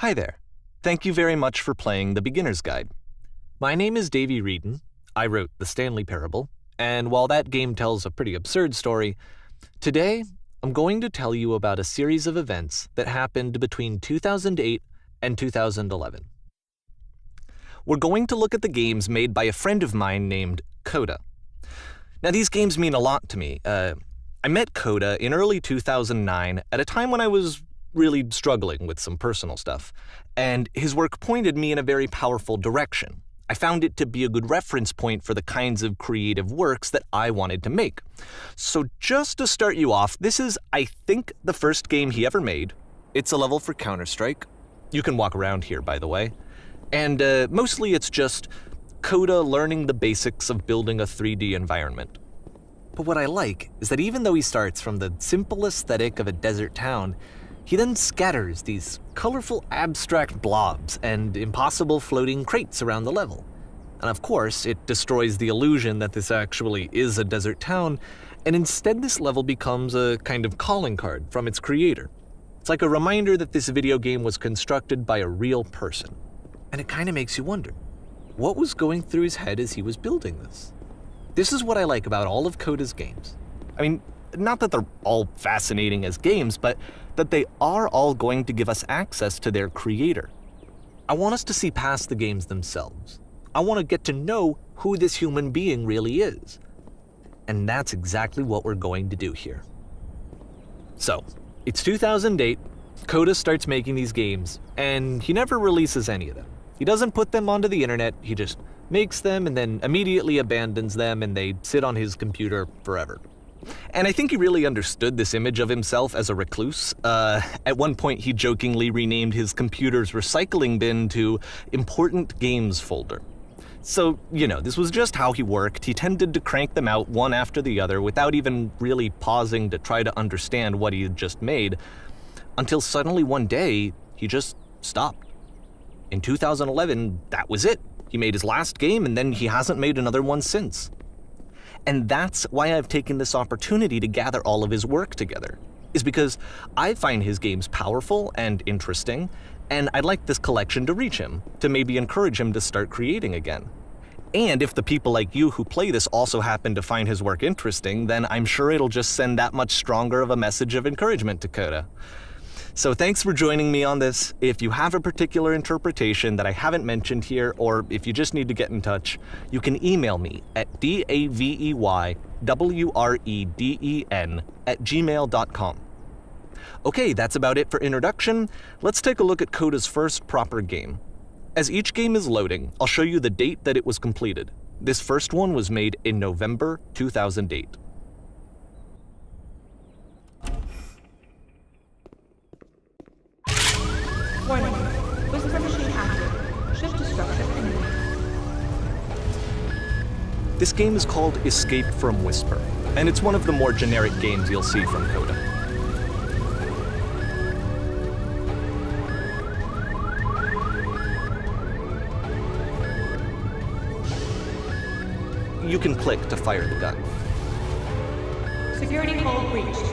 Hi there. Thank you very much for playing The Beginner's Guide. My name is Davey Wreden. I wrote The Stanley Parable, and while that game tells a pretty absurd story, today I'm going to tell you about a series of events that happened between 2008 and 2011. We're going to look at the games made by a friend of mine named Coda. Now, these games mean a lot to me. I met Coda in early 2009 at a time when I was really struggling with some personal stuff, and his work pointed me in a very powerful direction. I found it to be a good reference point for the kinds of creative works that I wanted to make. So just to start you off, this is, I think, the first game he ever made. It's a level for Counter-Strike. You can walk around here, by the way. And mostly it's just Coda learning the basics of building a 3D environment. But what I like is that even though he starts from the simple aesthetic of a desert town, he then scatters these colorful abstract blobs and impossible floating crates around the level. And of course, it destroys the illusion that this actually is a desert town, and instead this level becomes a kind of calling card from its creator. It's like a reminder that this video game was constructed by a real person. And it kind of makes you wonder, what was going through his head as he was building this? This is what I like about all of Coda's games. I mean, not that they're all fascinating as games, but that they are all going to give us access to their creator. I want us to see past the games themselves. I want to get to know who this human being really is. And that's exactly what we're going to do here. So, it's 2008, Coda starts making these games, and he never releases any of them. He doesn't put them onto the internet, he just makes them and then immediately abandons them, and they sit on his computer forever. And I think he really understood this image of himself as a recluse. At one point, he jokingly renamed his computer's recycling bin to Important Games Folder. So, this was just how he worked. He tended to crank them out one after the other without even really pausing to try to understand what he had just made, until suddenly one day, he just stopped. In 2011, that was it. He made his last game, and then he hasn't made another one since. And that's why I've taken this opportunity to gather all of his work together, is because I find his games powerful and interesting, and I'd like this collection to reach him, to maybe encourage him to start creating again. And if the people like you who play this also happen to find his work interesting, then I'm sure it'll just send that much stronger of a message of encouragement to Coda. So thanks for joining me on this. If you have a particular interpretation that I haven't mentioned here, or if you just need to get in touch, you can email me at daveyWreden@gmail.com. Okay, that's about it for introduction. Let's take a look at Coda's first proper game. As each game is loading, I'll show you the date that it was completed. This first one was made in November 2008. Warning. Whisper machine active. Shift to structure enemy. This game is called Escape from Whisper, and it's one of the more generic games you'll see from Coda. You can click to fire the gun. Security hold breached.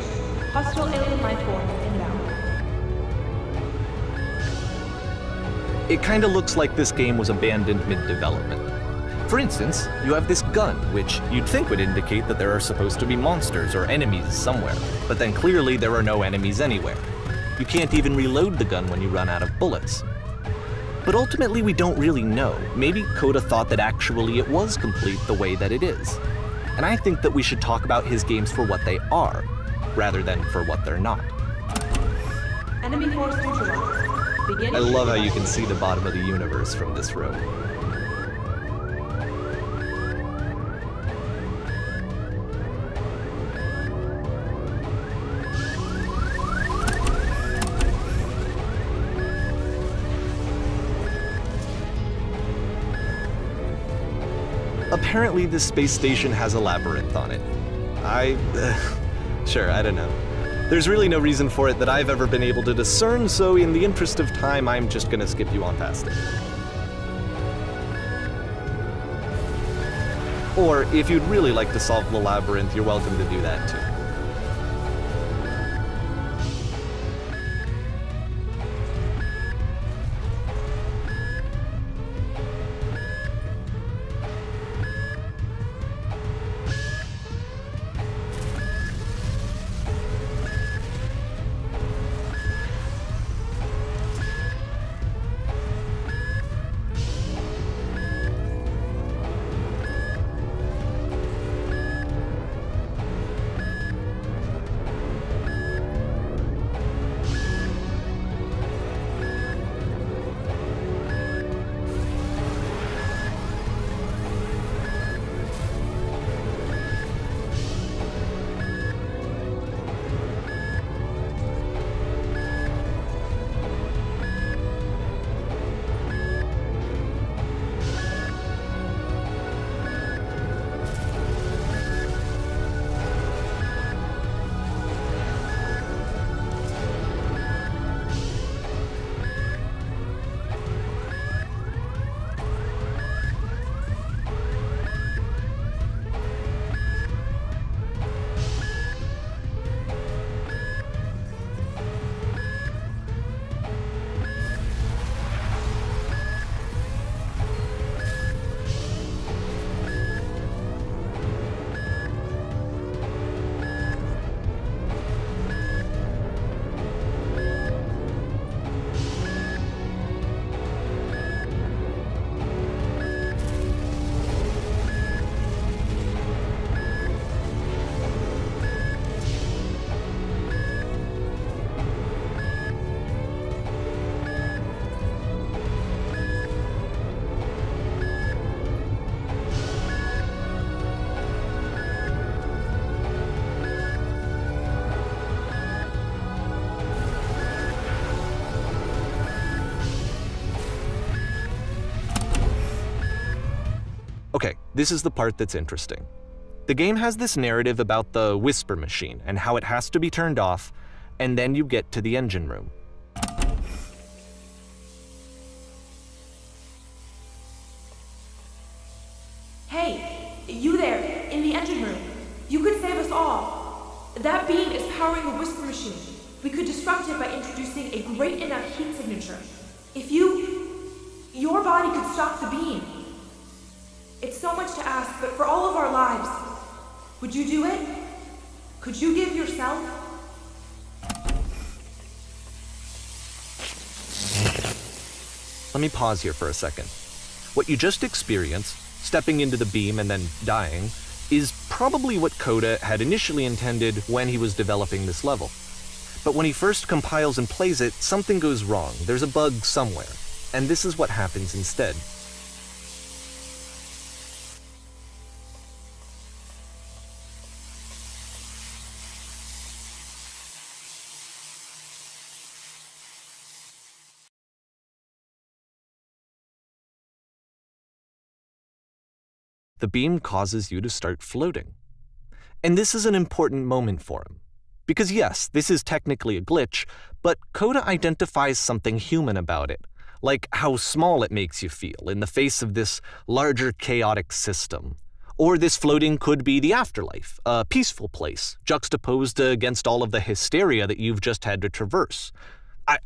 Hostile alien life form inbound. It kinda looks like this game was abandoned mid-development. For instance, you have this gun, which you'd think would indicate that there are supposed to be monsters or enemies somewhere, but then clearly there are no enemies anywhere. You can't even reload the gun when you run out of bullets. But ultimately we don't really know. Maybe Coda thought that actually it was complete the way that it is. And I think that we should talk about his games for what they are, rather than for what they're not. Enemy force neutralized. Begin. I love how you can see the bottom of the universe from this room. Apparently this space station has a labyrinth on it. Sure, I don't know. There's really no reason for it that I've ever been able to discern, so in the interest of time, I'm just gonna skip you on past it. Or if you'd really like to solve the labyrinth, you're welcome to do that too. Okay, this is the part that's interesting. The game has this narrative about the whisper machine and how it has to be turned off, and then you get to the engine room. Hey, you there, in the engine room. You could save us all. That beam is powering the whisper machine. We could disrupt it by introducing a great enough heat signature. If your body could stop the beam. It's so much to ask, but for all of our lives, would you do it? Could you give yourself? Let me pause here for a second. What you just experienced, stepping into the beam and then dying, is probably what Coda had initially intended when he was developing this level. But when he first compiles and plays it, something goes wrong. There's a bug somewhere. And this is what happens instead. The beam causes you to start floating. And this is an important moment for him. Because yes, this is technically a glitch, but Coda identifies something human about it, like how small it makes you feel in the face of this larger chaotic system. Or this floating could be the afterlife, a peaceful place, juxtaposed against all of the hysteria that you've just had to traverse.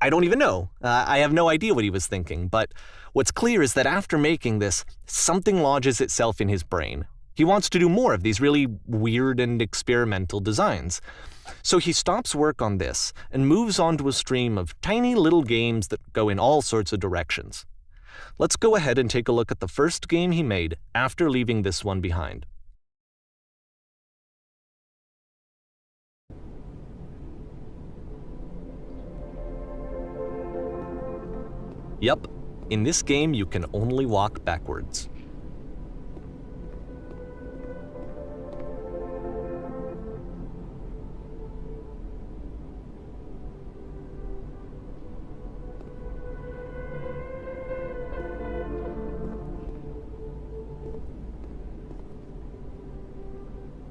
I don't even know. I have no idea what he was thinking, but what's clear is that after making this, something lodges itself in his brain. He wants to do more of these really weird and experimental designs. So he stops work on this and moves on to a stream of tiny little games that go in all sorts of directions. Let's go ahead and take a look at the first game he made after leaving this one behind. Yep, in this game you can only walk backwards.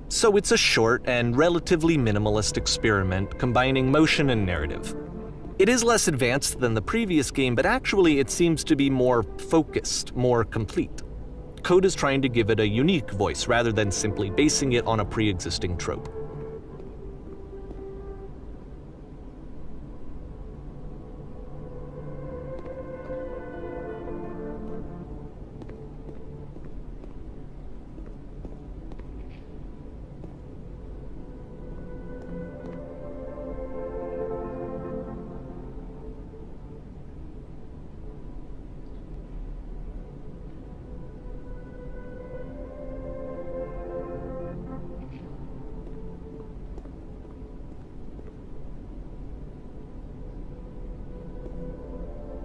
So it's a short and relatively minimalist experiment combining motion and narrative. It is less advanced than the previous game, but actually it seems to be more focused, more complete. Coda's trying to give it a unique voice rather than simply basing it on a pre-existing trope.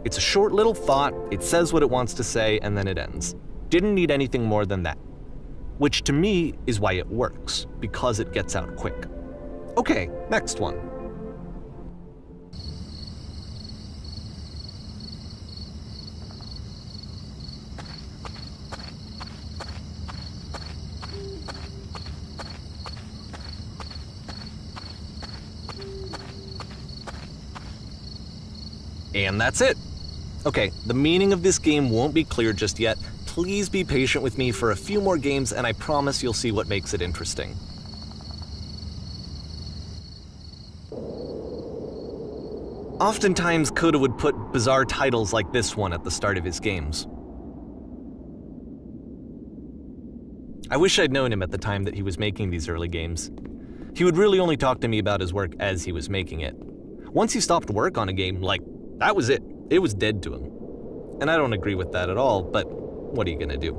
It's a short little thought, it says what it wants to say, and then it ends. Didn't need anything more than that. Which to me is why it works, because it gets out quick. Okay, next one. And that's it. Okay, the meaning of this game won't be clear just yet. Please be patient with me for a few more games and I promise you'll see what makes it interesting. Oftentimes, Coda would put bizarre titles like this one at the start of his games. I wish I'd known him at the time that he was making these early games. He would really only talk to me about his work as he was making it. Once he stopped work on a game, that was it. It was dead to him. And I don't agree with that at all, but what are you gonna do?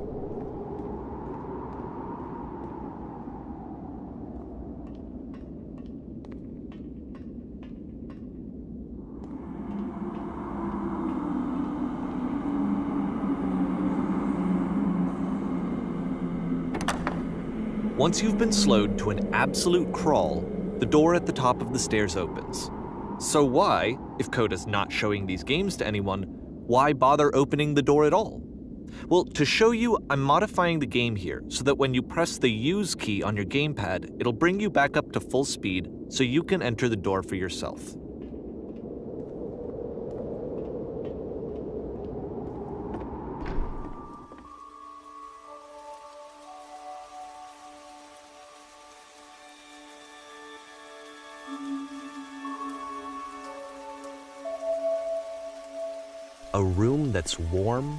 Once you've been slowed to an absolute crawl, the door at the top of the stairs opens. So why, if Coda's not showing these games to anyone, why bother opening the door at all? Well, to show you, I'm modifying the game here so that when you press the use key on your gamepad, it'll bring you back up to full speed so you can enter the door for yourself. A room that's warm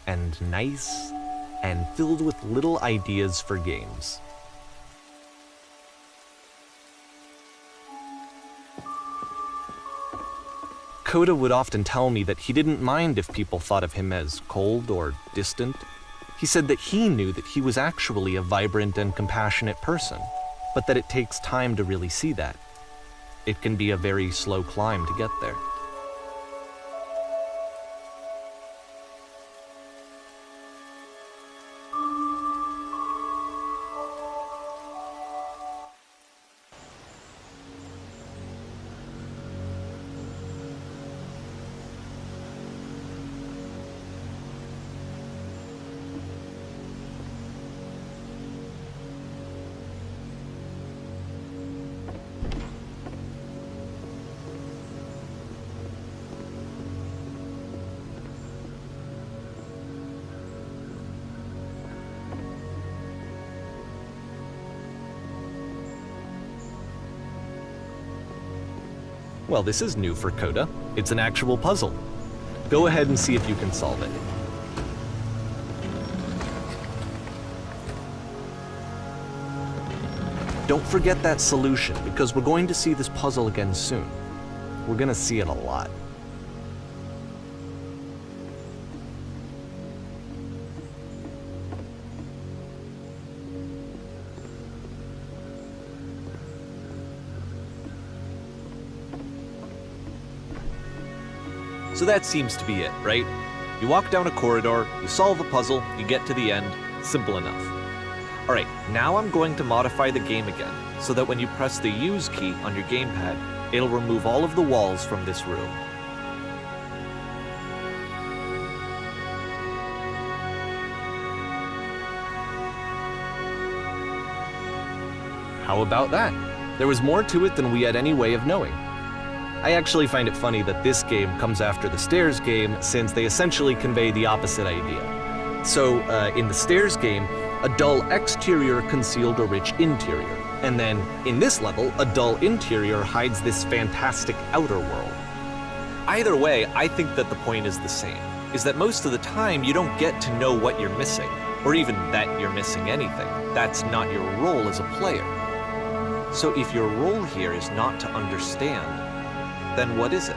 and nice and filled with little ideas for games. Coda would often tell me that he didn't mind if people thought of him as cold or distant. He said that he knew that he was actually a vibrant and compassionate person, but that it takes time to really see that. It can be a very slow climb to get there. Well, this is new for Coda. It's an actual puzzle. Go ahead and see if you can solve it. Don't forget that solution, because we're going to see this puzzle again soon. We're gonna see it a lot. So that seems to be it, right? You walk down a corridor, you solve a puzzle, you get to the end. Simple enough. Alright, now I'm going to modify the game again, so that when you press the use key on your gamepad, it'll remove all of the walls from this room. How about that? There was more to it than we had any way of knowing. I actually find it funny that this game comes after the Stairs game, since they essentially convey the opposite idea. So, in the Stairs game, a dull exterior concealed a rich interior. And then, in this level, a dull interior hides this fantastic outer world. Either way, I think that the point is the same, is that most of the time you don't get to know what you're missing, or even that you're missing anything. That's not your role as a player. So if your role here is not to understand, then what is it?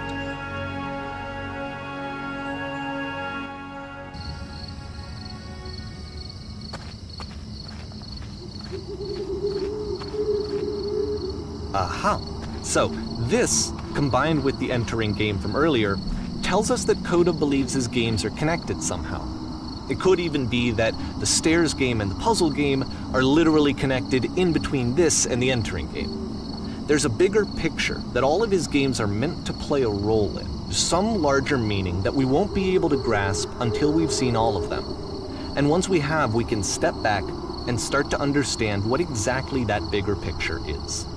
Aha! So, this, combined with the entering game from earlier, tells us that Coda believes his games are connected somehow. It could even be that the Stairs game and the puzzle game are literally connected in between this and the entering game. There's a bigger picture that all of his games are meant to play a role in, some larger meaning that we won't be able to grasp until we've seen all of them. And once we have, we can step back and start to understand what exactly that bigger picture is.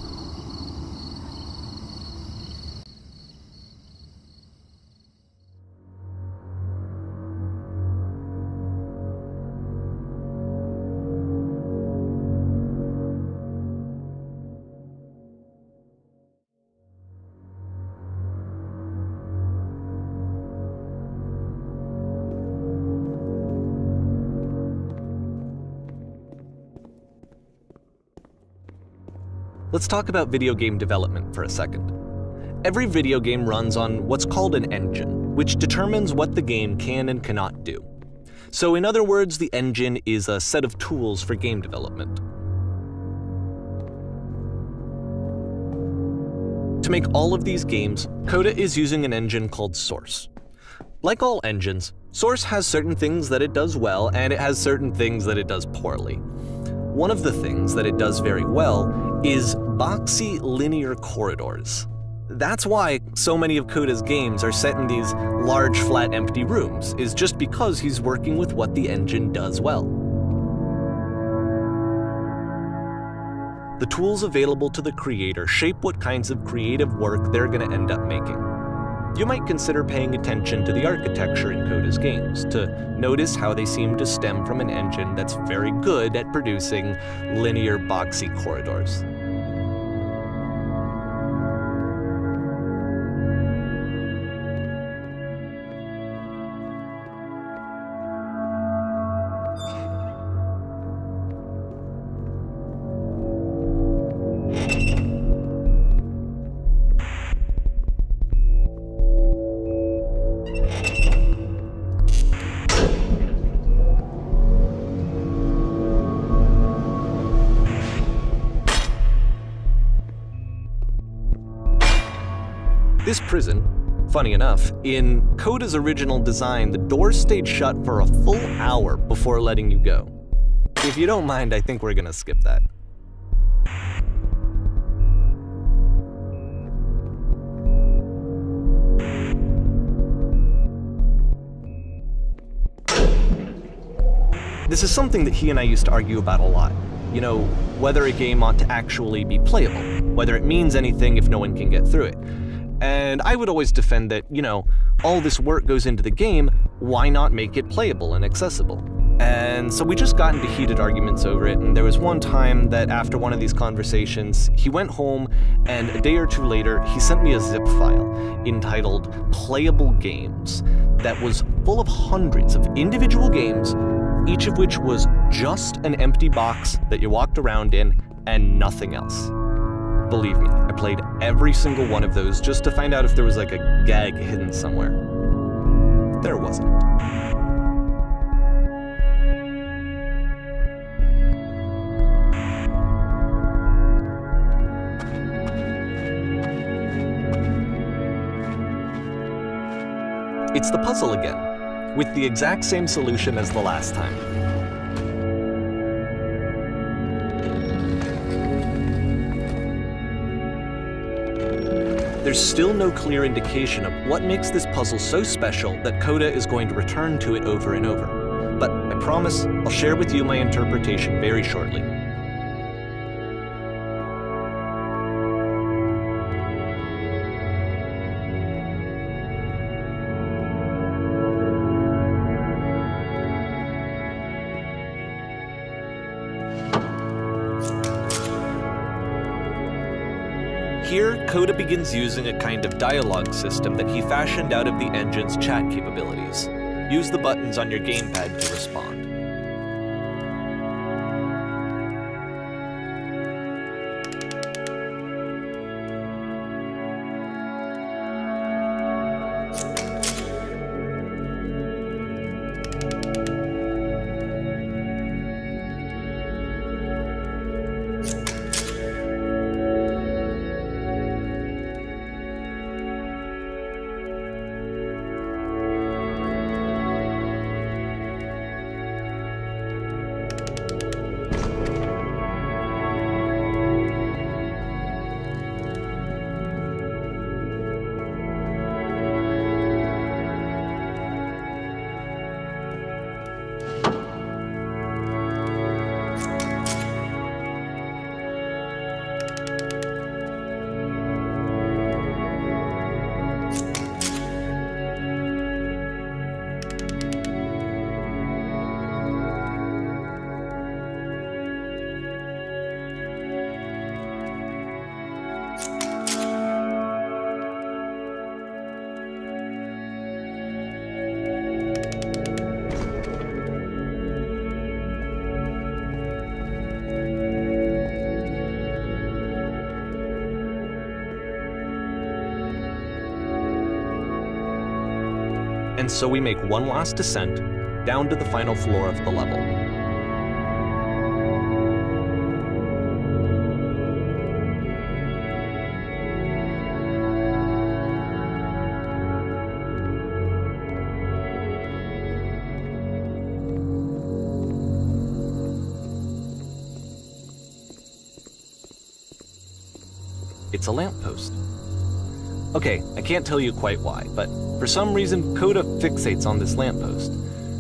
Let's talk about video game development for a second. Every video game runs on what's called an engine, which determines what the game can and cannot do. So in other words, the engine is a set of tools for game development. To make all of these games, Coda is using an engine called Source. Like all engines, Source has certain things that it does well, and it has certain things that it does poorly. One of the things that it does very well is boxy linear corridors. That's why so many of Coda's games are set in these large, flat, empty rooms, is just because he's working with what the engine does well. The tools available to the creator shape what kinds of creative work they're going to end up making. You might consider paying attention to the architecture in Coda's games, to notice how they seem to stem from an engine that's very good at producing linear, boxy corridors. This prison, funny enough, in Coda's original design, the doors stayed shut for a full hour before letting you go. If you don't mind, I think we're gonna skip that. This is something that he and I used to argue about a lot. You know, whether a game ought to actually be playable, whether it means anything if no one can get through it. And I would always defend that, all this work goes into the game, why not make it playable and accessible? And so we just got into heated arguments over it, and there was one time that after one of these conversations, he went home, and a day or two later, he sent me a zip file entitled Playable Games that was full of hundreds of individual games, each of which was just an empty box that you walked around in and nothing else. Believe me, I played every single one of those just to find out if there was like a gag hidden somewhere. There wasn't. It's the puzzle again, with the exact same solution as the last time. There's still no clear indication of what makes this puzzle so special that Coda is going to return to it over and over. But I promise I'll share with you my interpretation very shortly. Here, Coda begins using a kind of dialogue system that he fashioned out of the engine's chat capabilities. Use the buttons on your gamepad to respond. And so we make one last descent down to the final floor of the level. It's a lamppost. Okay, I can't tell you quite why, but for some reason, Coda fixates on this lamppost.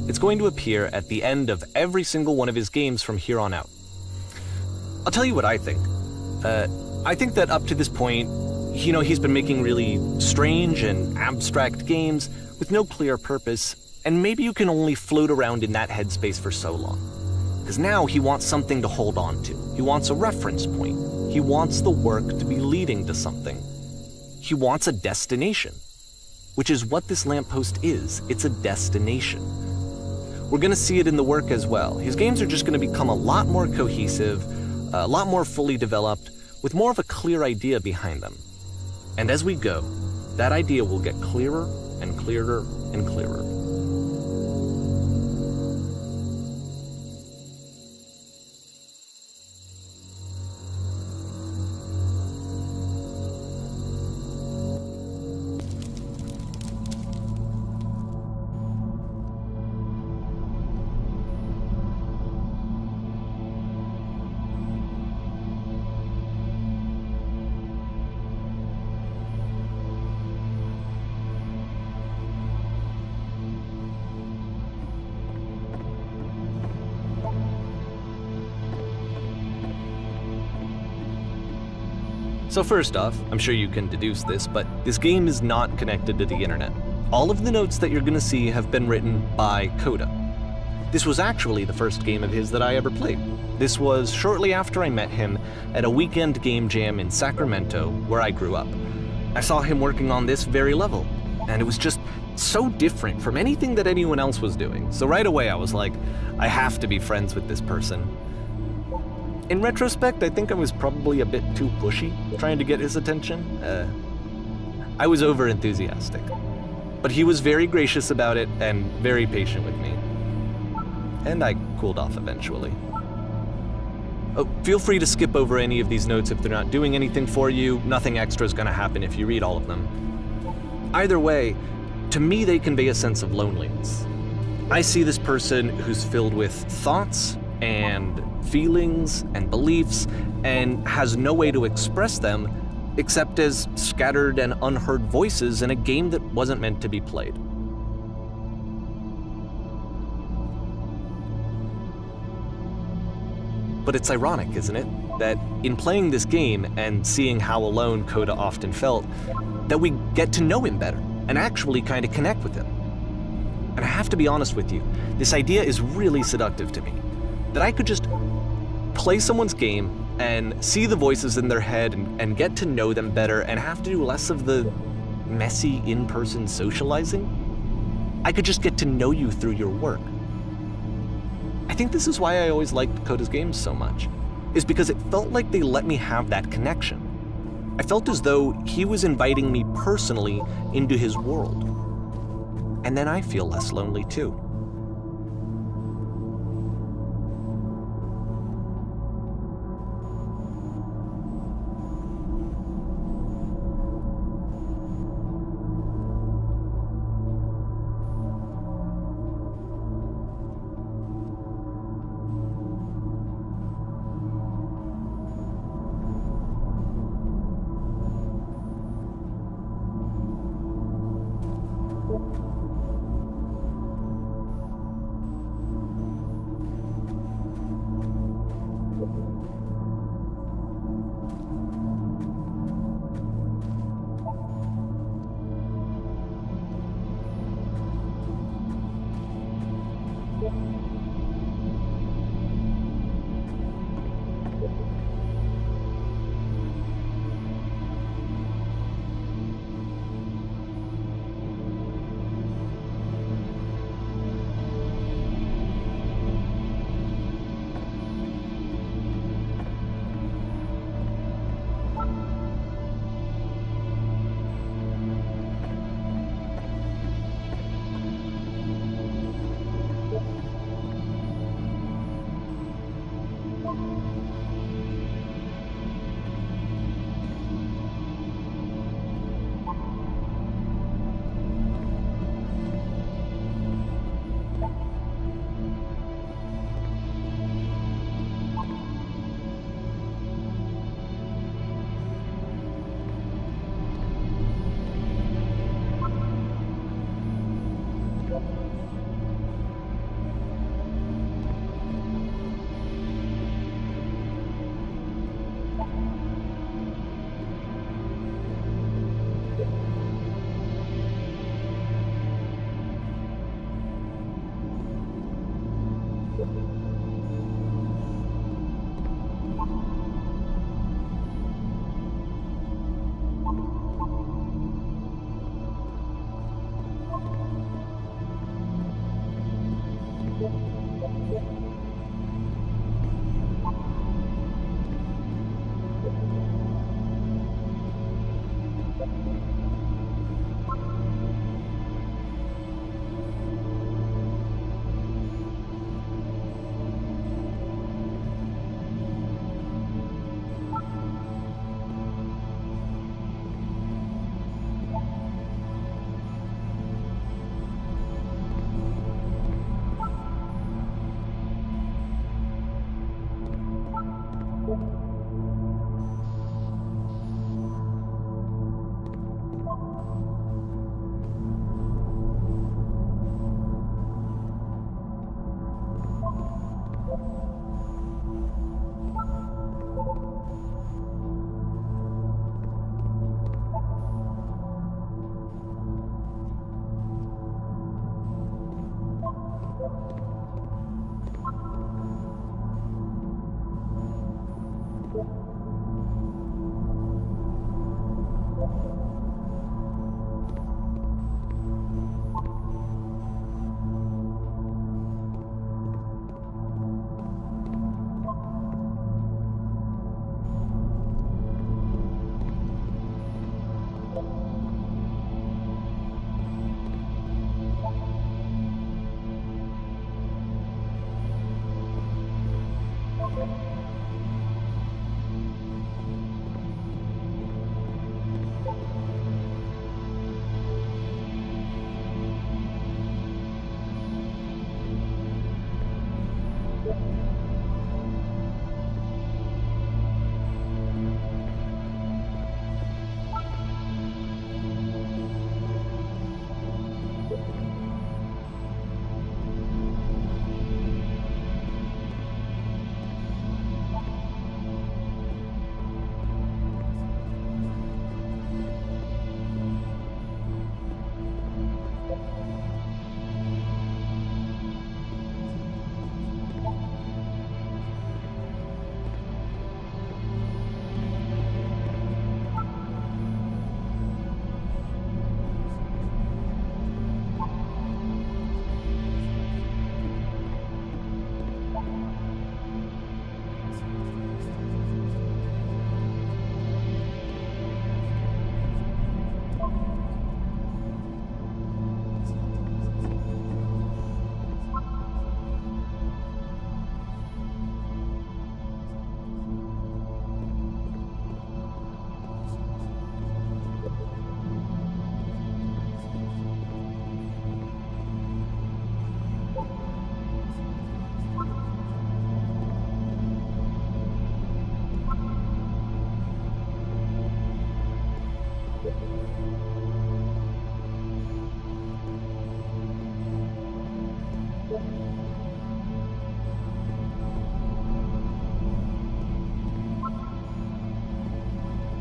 It's going to appear at the end of every single one of his games from here on out. I'll tell you what I think. I think that up to this point, he's been making really strange and abstract games with no clear purpose, and maybe you can only float around in that headspace for so long. Because now he wants something to hold on to. He wants a reference point. He wants the work to be leading to something. He wants a destination, which is what this lamppost is. It's a destination. We're going to see it in the work as well. His games are just going to become a lot more cohesive, a lot more fully developed, with more of a clear idea behind them. And as we go, that idea will get clearer and clearer and clearer. So first off, I'm sure you can deduce this, but this game is not connected to the internet. All of the notes that you're going to see have been written by Coda. This was actually the first game of his that I ever played. This was shortly after I met him at a weekend game jam in Sacramento, where I grew up. I saw him working on this very level, and it was just so different from anything that anyone else was doing. So right away I was like, I have to be friends with this person. In retrospect, I think I was probably a bit too pushy trying to get his attention. I was over-enthusiastic. But he was very gracious about it and very patient with me. And I cooled off eventually. Oh, feel free to skip over any of these notes if they're not doing anything for you. Nothing extra is going to happen if you read all of them. Either way, to me they convey a sense of loneliness. I see this person who's filled with thoughts and feelings and beliefs and has no way to express them except as scattered and unheard voices in a game that wasn't meant to be played. But it's ironic, isn't it, that in playing this game and seeing how alone Coda often felt, that we get to know him better and actually kind of connect with him. And I have to be honest with you, this idea is really seductive to me. That I could just play someone's game and see the voices in their head and get to know them better and have to do less of the messy in-person socializing. I could just get to know you through your work. I think this is why I always liked Coda's games so much, is because it felt like they let me have that connection. I felt as though he was inviting me personally into his world. And then I feel less lonely too.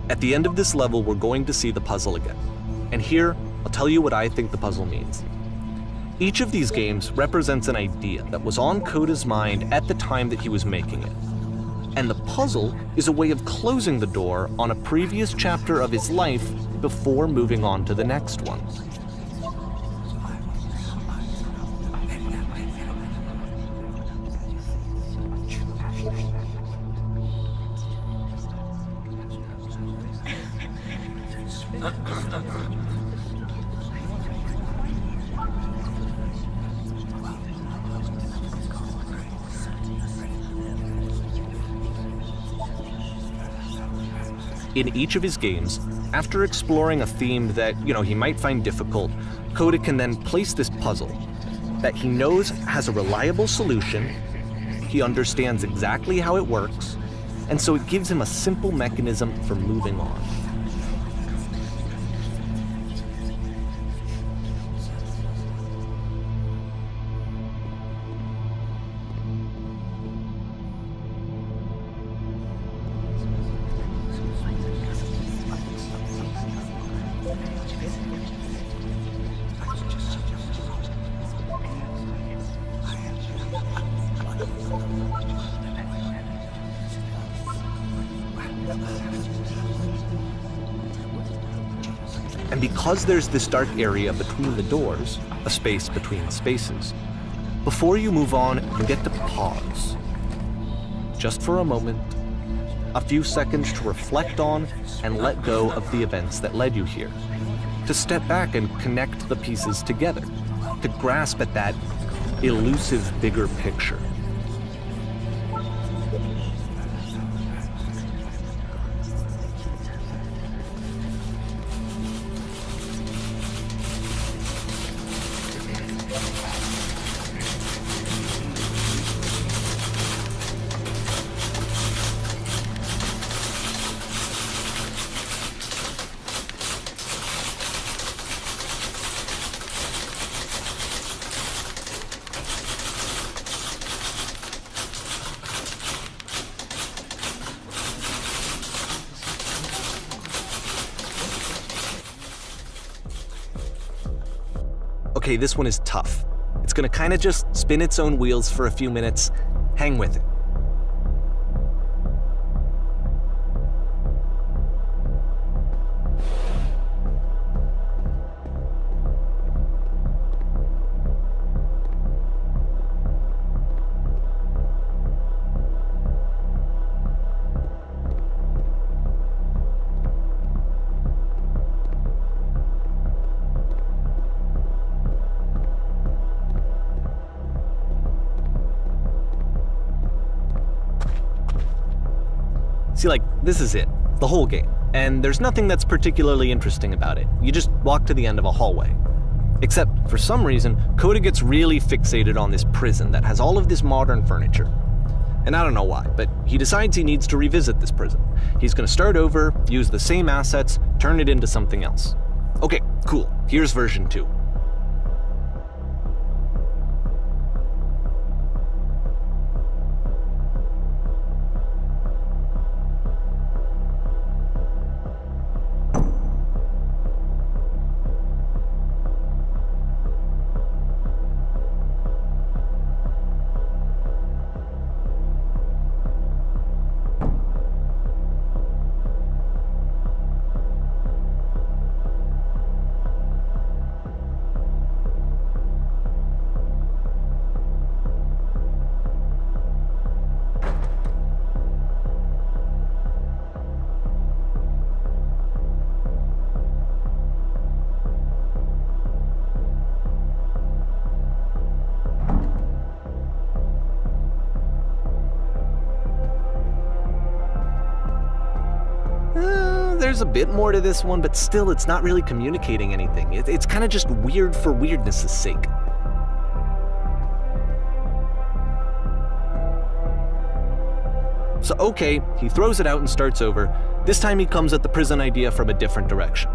At the end of this level, we're going to see the puzzle again. And here, I'll tell you what I think the puzzle means. Each of these games represents an idea that was on Coda's mind at the time that he was making it. And the puzzle is a way of closing the door on a previous chapter of his life before moving on to the next one. In each of his games, after exploring a theme that, he might find difficult, Coda can then place this puzzle that he knows has a reliable solution, he understands exactly how it works, and so it gives him a simple mechanism for moving on. And because there's this dark area between the doors, a space between spaces, before you move on, you get to pause. Just for a moment, a few seconds to reflect on and let go of the events that led you here. To step back and connect the pieces together. To grasp at that elusive bigger picture. Okay, this one is tough. It's gonna kind of just spin its own wheels for a few minutes. Hang with it. See, like, this is it. The whole game. And there's nothing that's particularly interesting about it. You just walk to the end of a hallway. Except, for some reason, Coda gets really fixated on this prison that has all of this modern furniture. And I don't know why, but he decides he needs to revisit this prison. He's gonna start over, use the same assets, turn it into something else. Okay, cool. Here's version 2. There's a bit more to this one, but still it's not really communicating anything. It's kind of just weird for weirdness' sake. So okay, he throws it out and starts over. This time he comes at the prison idea from a different direction.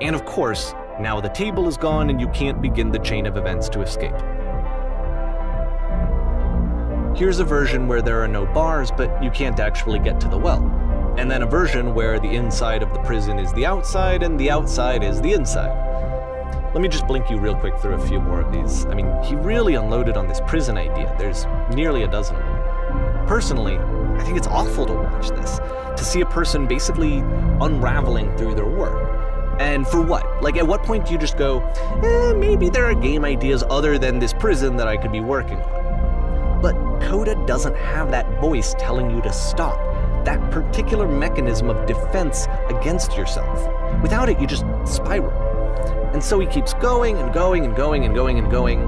And of course, now the table is gone and you can't begin the chain of events to escape. Here's a version where there are no bars, but you can't actually get to the well. And then a version where the inside of the prison is the outside and the outside is the inside. Let me just blink you real quick through a few more of these. I mean, he really unloaded on this prison idea. There's nearly a dozen of them. Personally, I think it's awful to watch this, to see a person basically unraveling through their work. And for what? Like, at what point do you just go, maybe there are game ideas other than this prison that I could be working on? But Coda doesn't have that voice telling you to stop, that particular mechanism of defense against yourself. Without it, you just spiral. And so he keeps going and going and going and going and going,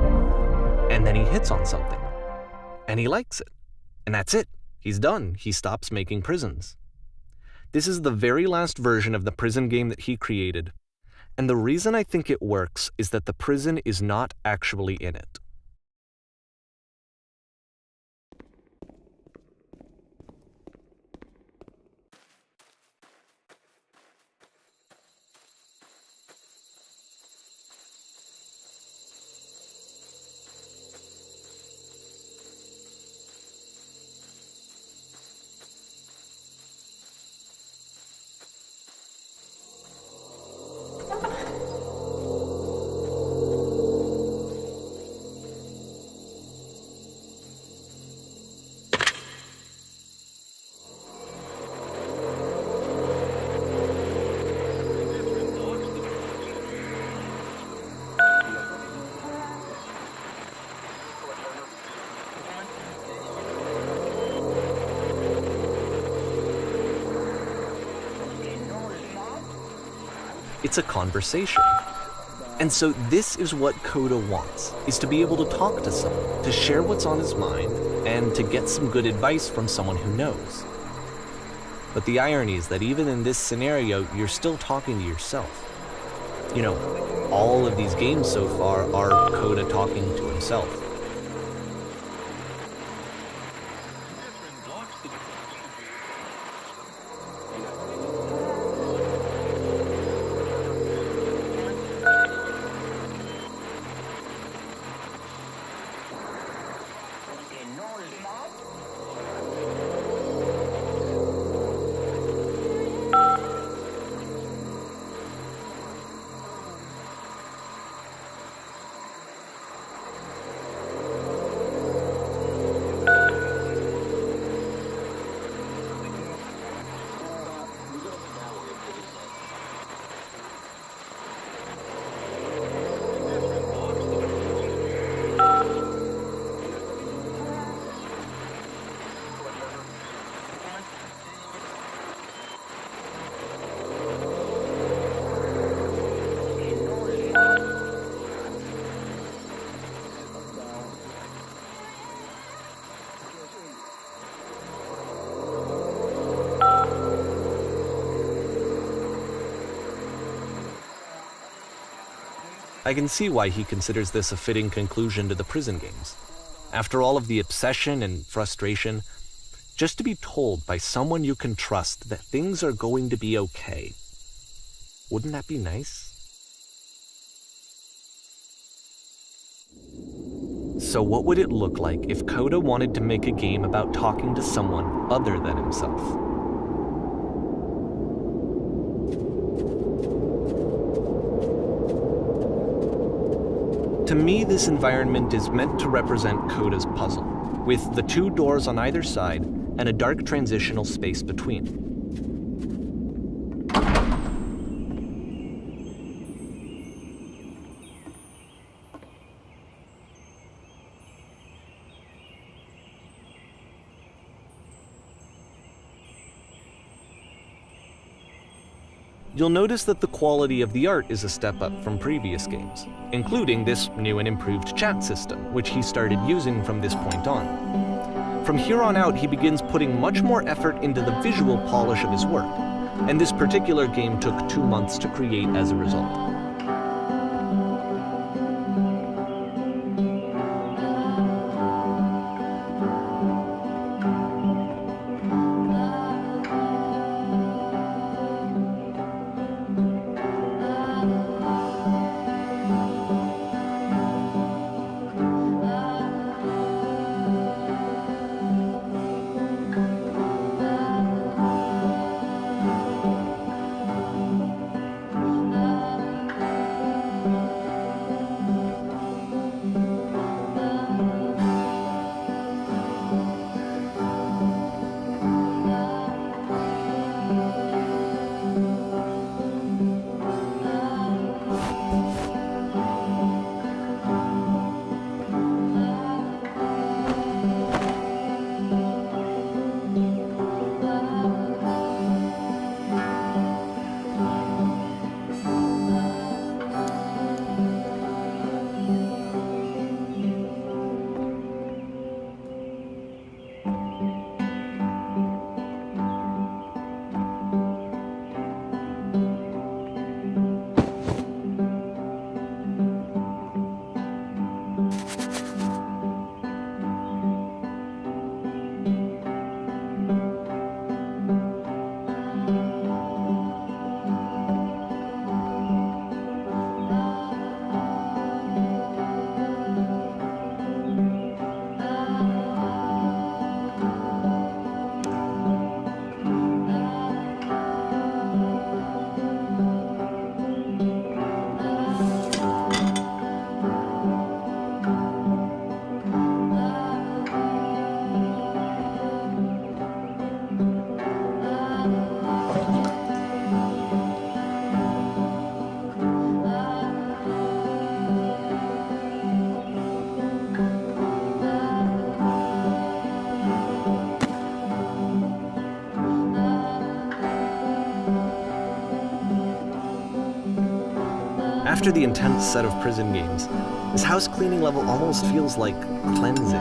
and then he hits on something. And he likes it. And that's it. He's done. He stops making prisons. This is the very last version of the prison game that he created. And the reason I think it works is that the prison is not actually in it. It's a conversation. And so this is what Coda wants, is to be able to talk to someone, to share what's on his mind, and to get some good advice from someone who knows. But the irony is that even in this scenario, you're still talking to yourself. You know, all of these games so far are Coda talking to himself. I can see why he considers this a fitting conclusion to the prison games. After all of the obsession and frustration, just to be told by someone you can trust that things are going to be okay. Wouldn't that be nice? So what would it look like if Coda wanted to make a game about talking to someone other than himself? To me, this environment is meant to represent Coda's puzzle, with the two doors on either side and a dark transitional space between. You'll notice that the quality of the art is a step up from previous games, including this new and improved chat system, which he started using from this point on. From here on out, he begins putting much more effort into the visual polish of his work, and this particular game took 2 months to create as a result. After the intense set of prison games, this house cleaning level almost feels like cleansing.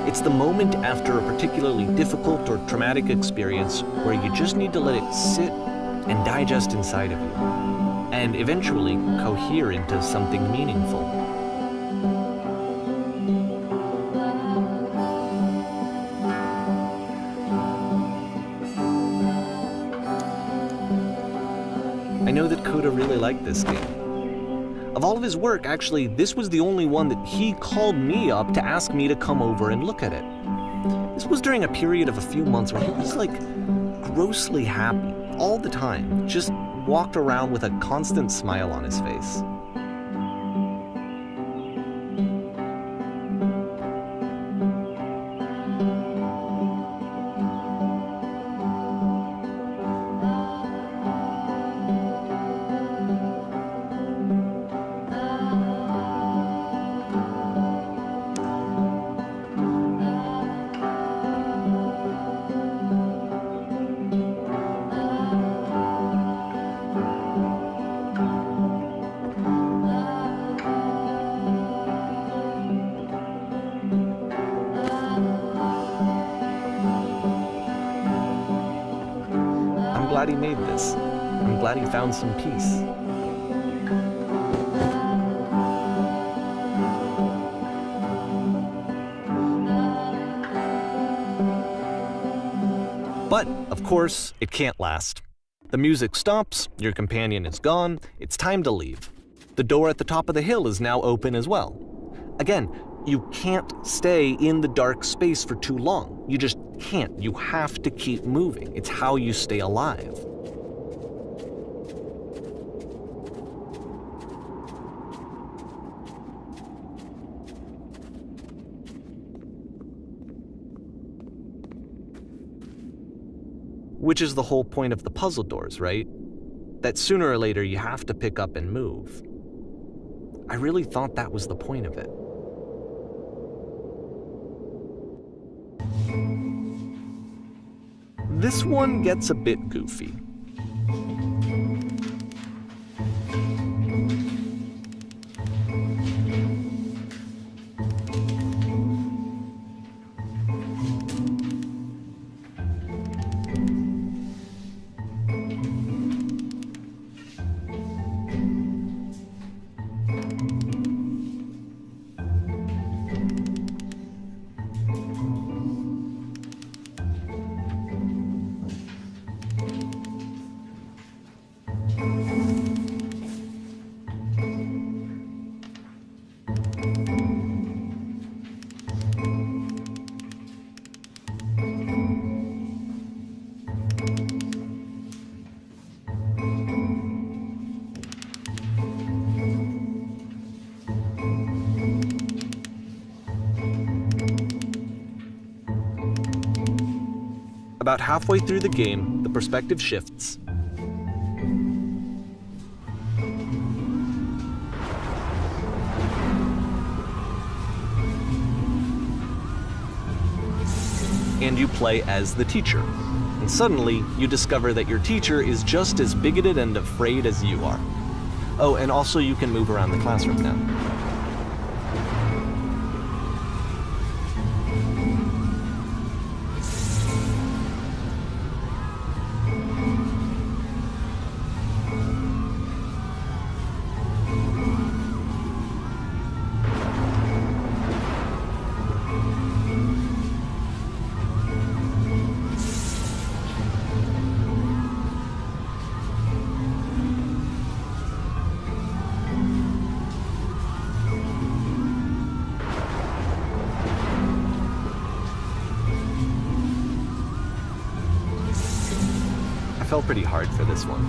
It's the moment after a particularly difficult or traumatic experience where you just need to let it sit and digest inside of you, and eventually cohere into something meaningful. I know that Coda really liked this game. Of all of his work, actually, this was the only one that he called me up to ask me to come over and look at it. This was during a period of a few months where he was grossly happy all the time, just walked around with a constant smile on his face. I'm glad he made this. I'm glad he found some peace. But, of course, it can't last. The music stops, your companion is gone, it's time to leave. The door at the top of the hill is now open as well. Again, you can't stay in the dark space for too long. You just can't. You have to keep moving. It's how you stay alive. Which is the whole point of the puzzle doors, right? That sooner or later you have to pick up and move. I really thought that was the point of it. This one gets a bit goofy. About halfway through the game, the perspective shifts. And you play as the teacher. And suddenly, you discover that your teacher is just as bigoted and afraid as you are. Oh, and also you can move around the classroom now. I fell pretty hard for this one.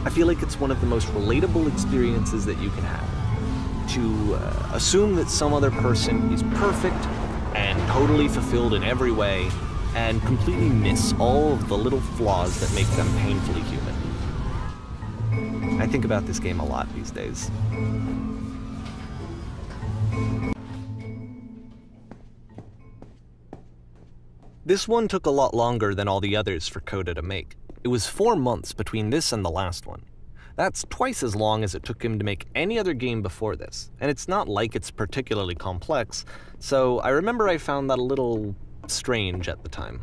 I feel like it's one of the most relatable experiences that you can have. To assume that some other person is perfect and totally fulfilled in every way, and completely miss all of the little flaws that make them painfully human. I think about this game a lot these days. This one took a lot longer than all the others for Coda to make. It was 4 months between this and the last one. That's twice as long as it took him to make any other game before this, and it's not like it's particularly complex, so I remember I found that a little strange at the time.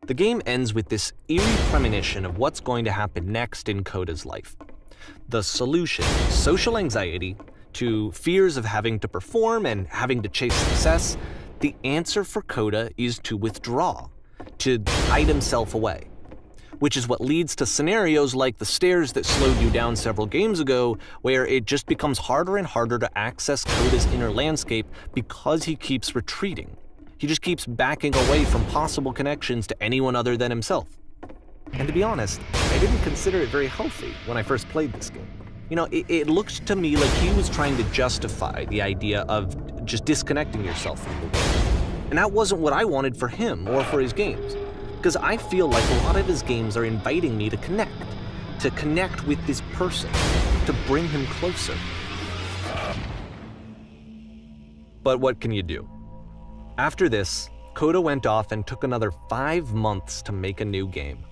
The game ends with this eerie premonition of what's going to happen next in Coda's life. The solution, social anxiety, to fears of having to perform and having to chase success, the answer for Coda is to withdraw, to hide himself away. Which is what leads to scenarios like the stairs that slowed you down several games ago, where it just becomes harder and harder to access Coda's inner landscape because he keeps retreating. He just keeps backing away from possible connections to anyone other than himself. And to be honest, I didn't consider it very healthy when I first played this game. You know, it looked to me like he was trying to justify the idea of just disconnecting yourself from the world. And that wasn't what I wanted for him or for his games. Because I feel like a lot of his games are inviting me to connect with this person, to bring him closer. But what can you do? After this, Coda went off and took another 5 months to make a new game.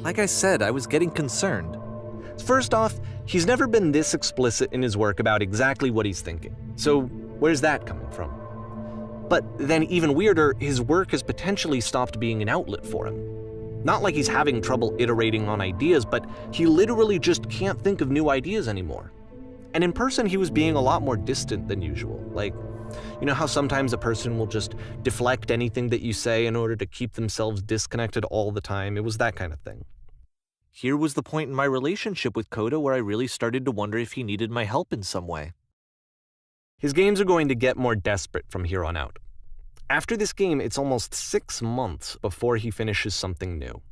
Like I said, I was getting concerned. First off, he's never been this explicit in his work about exactly what he's thinking. So where's that coming from? But then even weirder, his work has potentially stopped being an outlet for him. Not like he's having trouble iterating on ideas, but he literally just can't think of new ideas anymore. And in person, he was being a lot more distant than usual. Like, You know how sometimes a person will just deflect anything that you say in order to keep themselves disconnected all the time? It was that kind of thing. Here was the point in my relationship with Coda where I really started to wonder if he needed my help in some way. His games are going to get more desperate from here on out. After this game, it's almost 6 months before he finishes something new.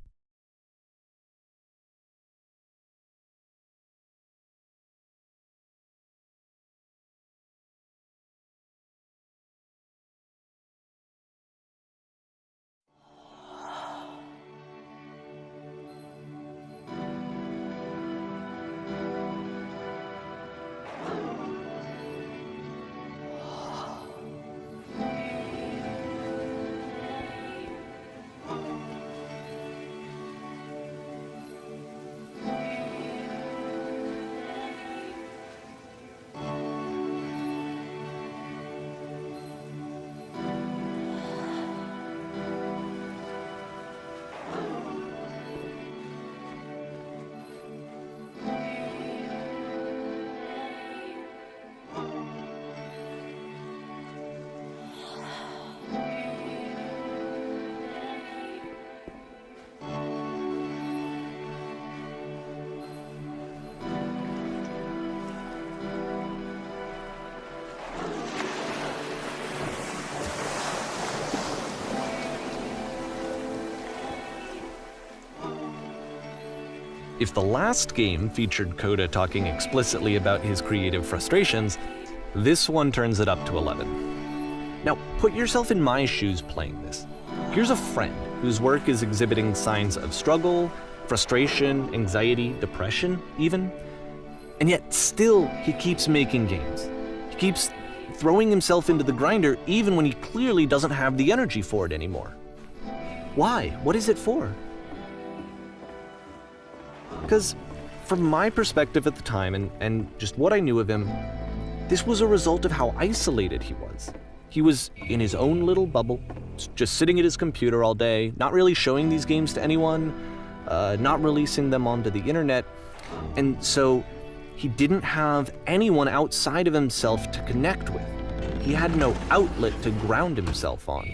If the last game featured Coda talking explicitly about his creative frustrations, this one turns it up to 11. Now, put yourself in my shoes playing this. Here's a friend whose work is exhibiting signs of struggle, frustration, anxiety, depression, even. And yet, still, he keeps making games. He keeps throwing himself into the grinder even when he clearly doesn't have the energy for it anymore. Why? What is it for? Because from my perspective at the time and just what I knew of him, this was a result of how isolated he was. He was in his own little bubble, just sitting at his computer all day, not really showing these games to anyone, not releasing them onto the internet, and so he didn't have anyone outside of himself to connect with. He had no outlet to ground himself on.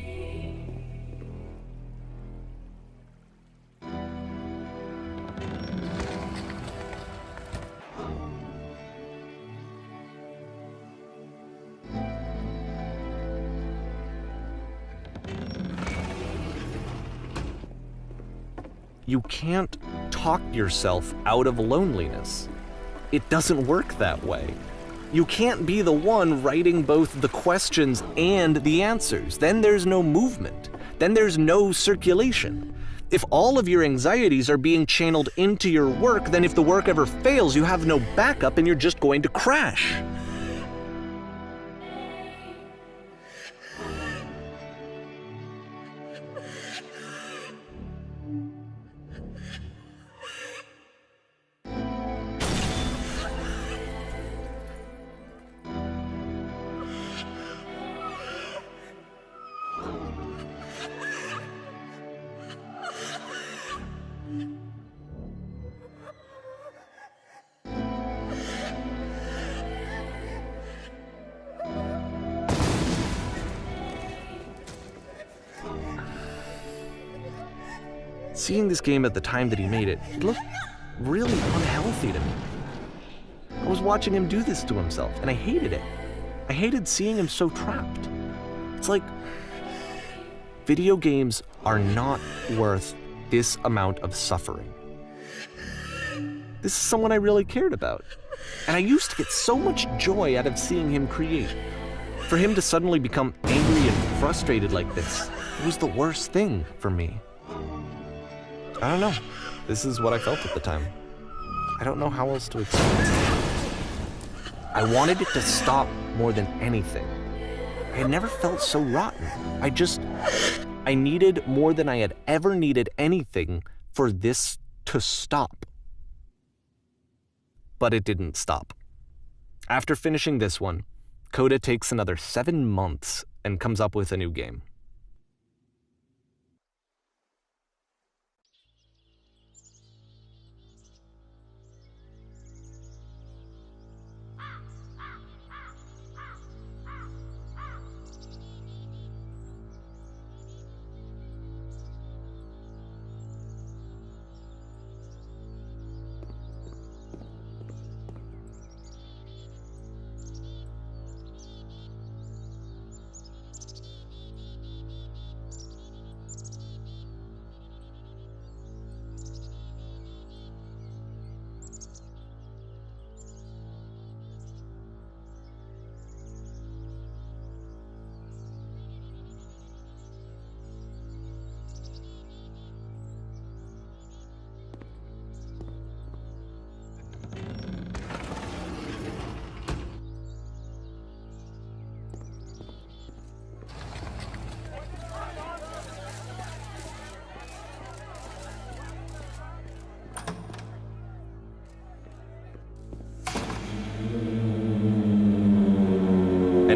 You can't talk yourself out of loneliness. It doesn't work that way. You can't be the one writing both the questions and the answers. Then there's no movement. Then there's no circulation. If all of your anxieties are being channeled into your work, then if the work ever fails, you have no backup and you're just going to crash. Seeing this game at the time that he made it, it looked really unhealthy to me. I was watching him do this to himself, and I hated it. I hated seeing him so trapped. It's like, video games are not worth this amount of suffering. This is someone I really cared about, and I used to get so much joy out of seeing him create. For him to suddenly become angry and frustrated like this, it was the worst thing for me. I don't know. This is what I felt at the time. I don't know how else to explain it. I wanted it to stop more than anything. I had never felt so rotten. I needed more than I had ever needed anything for this to stop. But it didn't stop. After finishing this one, Coda takes another 7 months and comes up with a new game.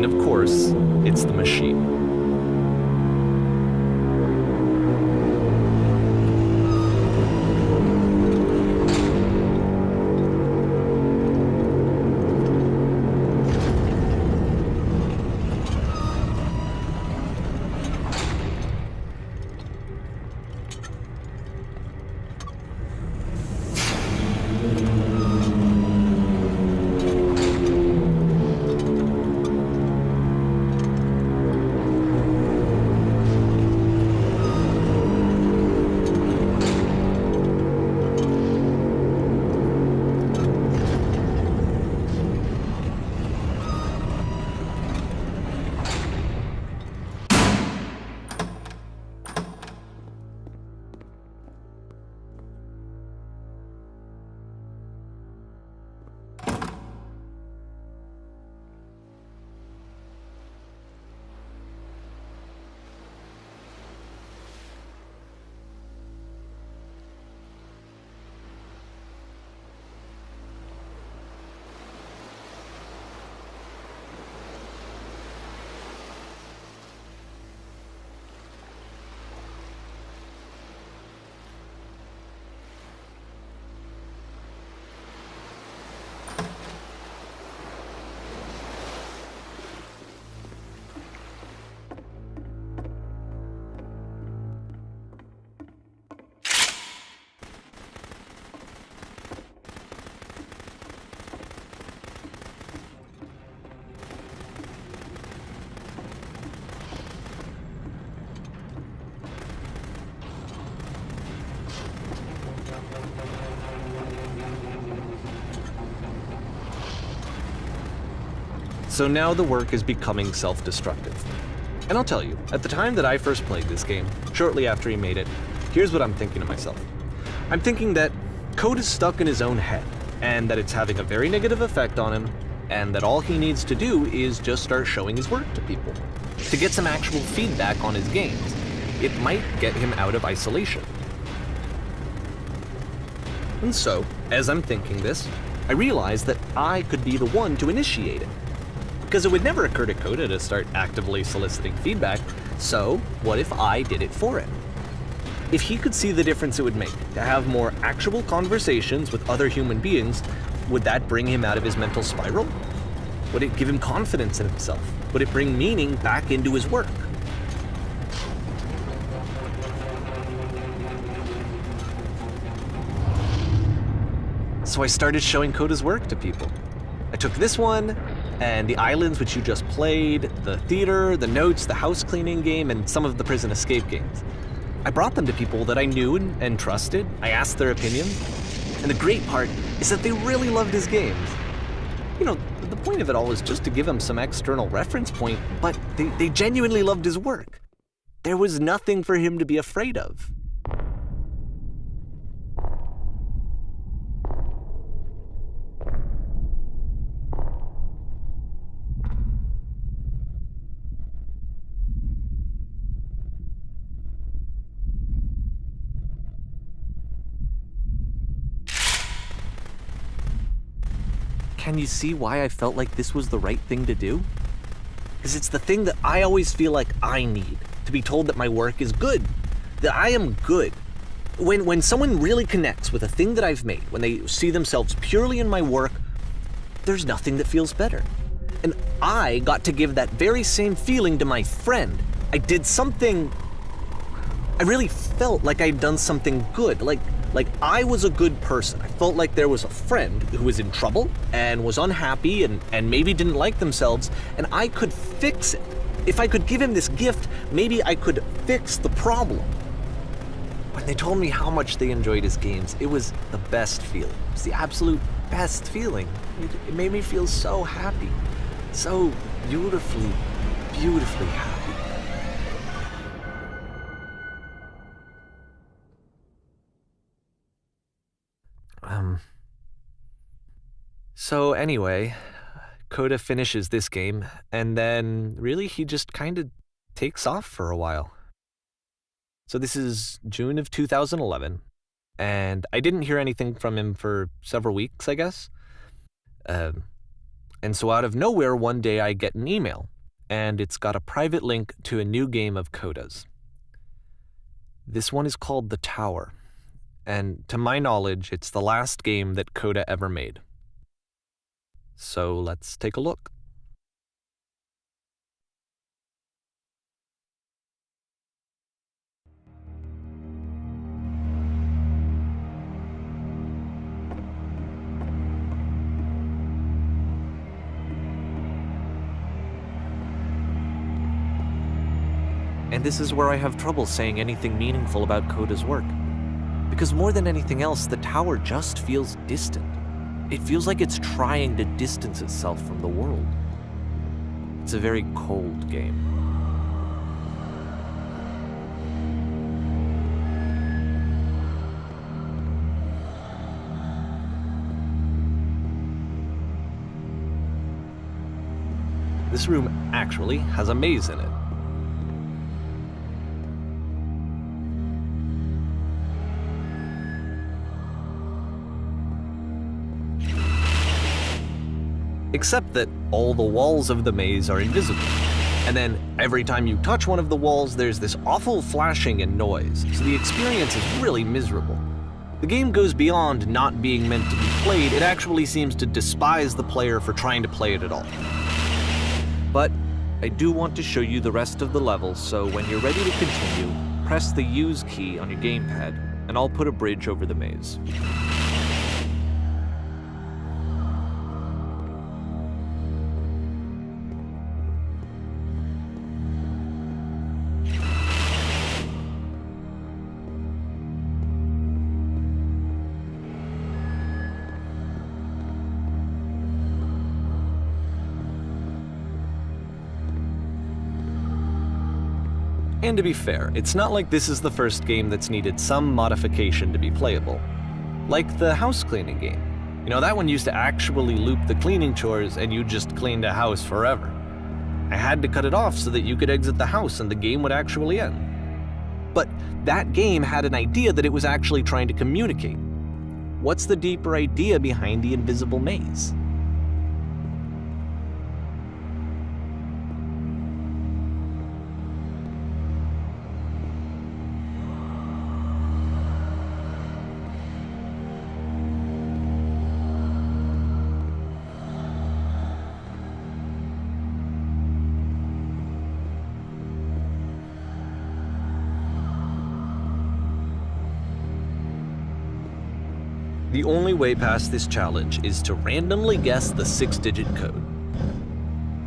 And of course, it's the machine. So now the work is becoming self-destructive. And I'll tell you, at the time that I first played this game, shortly after he made it, here's what I'm thinking to myself. I'm thinking that Code is stuck in his own head, and that it's having a very negative effect on him, and that all he needs to do is just start showing his work to people, to get some actual feedback on his games. It might get him out of isolation. And so, as I'm thinking this, I realize that I could be the one to initiate it. Because it would never occur to Coda to start actively soliciting feedback, so what if I did it for him? If he could see the difference it would make to have more actual conversations with other human beings, would that bring him out of his mental spiral? Would it give him confidence in himself? Would it bring meaning back into his work? So I started showing Coda's work to people. I took this one, and the islands which you just played, the theater, the notes, the house cleaning game, and some of the prison escape games. I brought them to people that I knew and trusted. I asked their opinions. And the great part is that they really loved his games. You know, the point of it all was just to give him some external reference point, but they genuinely loved his work. There was nothing for him to be afraid of. Can you see why I felt like this was the right thing to do? Because it's the thing that I always feel like I need, to be told that my work is good, that I am good. When someone really connects with a thing that I've made, when they see themselves purely in my work, there's nothing that feels better. And I got to give that very same feeling to my friend. I did something, I really felt like I'd done something good, like I was a good person. I felt like there was a friend who was in trouble and was unhappy and maybe didn't like themselves, and I could fix it. If I could give him this gift, maybe I could fix the problem. When they told me how much they enjoyed his games, it was the best feeling. It was the absolute best feeling. It made me feel so happy, so beautifully, beautifully happy. So anyway, Coda finishes this game, and then really he just kind of takes off for a while. So this is June of 2011, and I didn't hear anything from him for several weeks, I guess. And so out of nowhere, one day I get an email, and it's got a private link to a new game of Coda's. This one is called The Tower, and to my knowledge, it's the last game that Coda ever made. So let's take a look. And this is where I have trouble saying anything meaningful about Coda's work. Because more than anything else, The Tower just feels distant. It feels like it's trying to distance itself from the world. It's a very cold game. This room actually has a maze in it. Except that all the walls of the maze are invisible. And then every time you touch one of the walls, there's this awful flashing and noise, so the experience is really miserable. The game goes beyond not being meant to be played, it actually seems to despise the player for trying to play it at all. But I do want to show you the rest of the level, so when you're ready to continue, press the Use key on your gamepad, and I'll put a bridge over the maze. And to be fair, it's not like this is the first game that's needed some modification to be playable. Like the house cleaning game. You know, that one used to actually loop the cleaning chores and you just cleaned a house forever. I had to cut it off so that you could exit the house and the game would actually end. But that game had an idea that it was actually trying to communicate. What's the deeper idea behind the invisible maze? The only way past this challenge is to randomly guess the 6-digit code.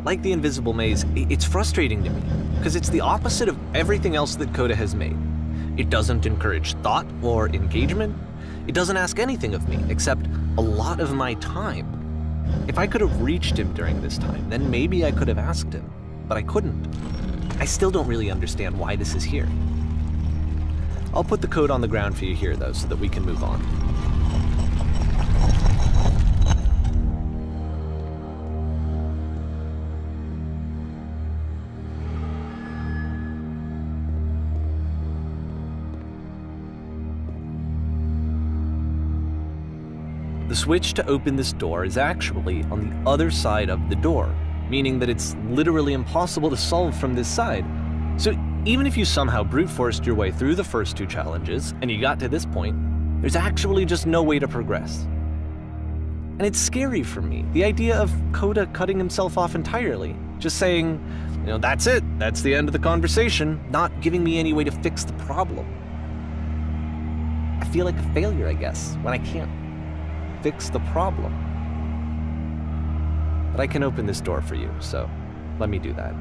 Like the invisible maze, it's frustrating to me, because it's the opposite of everything else that Coda has made. It doesn't encourage thought or engagement. It doesn't ask anything of me, except a lot of my time. If I could have reached him during this time, then maybe I could have asked him, but I couldn't. I still don't really understand why this is here. I'll put the code on the ground for you here, though, so that we can move on. The switch to open this door is actually on the other side of the door, meaning that it's literally impossible to solve from this side. So even if you somehow brute forced your way through the first 2 challenges and you got to this point, there's actually just no way to progress. And it's scary for me, the idea of Coda cutting himself off entirely, just saying, you know, that's it, that's the end of the conversation, not giving me any way to fix the problem. I feel like a failure, I guess, when I can't fix the problem. But I can open this door for you, so let me do that.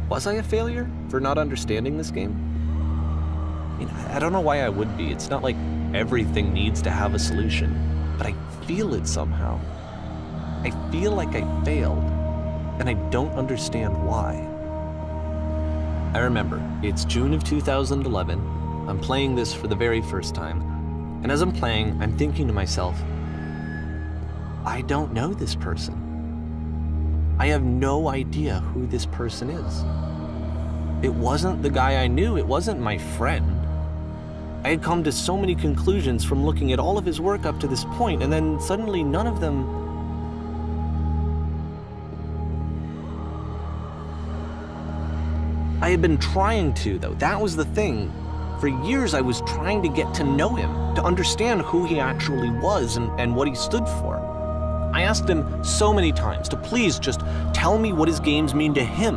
Was I a failure for not understanding this game? I mean, I don't know why I would be. It's not like everything needs to have a solution, but I feel it somehow. I feel like I failed, and I don't understand why. I remember, it's June of 2011. I'm playing this for the very first time. And as I'm playing, I'm thinking to myself, I don't know this person. I have no idea who this person is. It wasn't the guy I knew, it wasn't my friend. I had come to so many conclusions from looking at all of his work up to this point, and then suddenly none of them... I had been trying to, though. That was the thing. For years, I was trying to get to know him, to understand who he actually was and what he stood for. I asked him so many times to please just tell me what his games mean to him.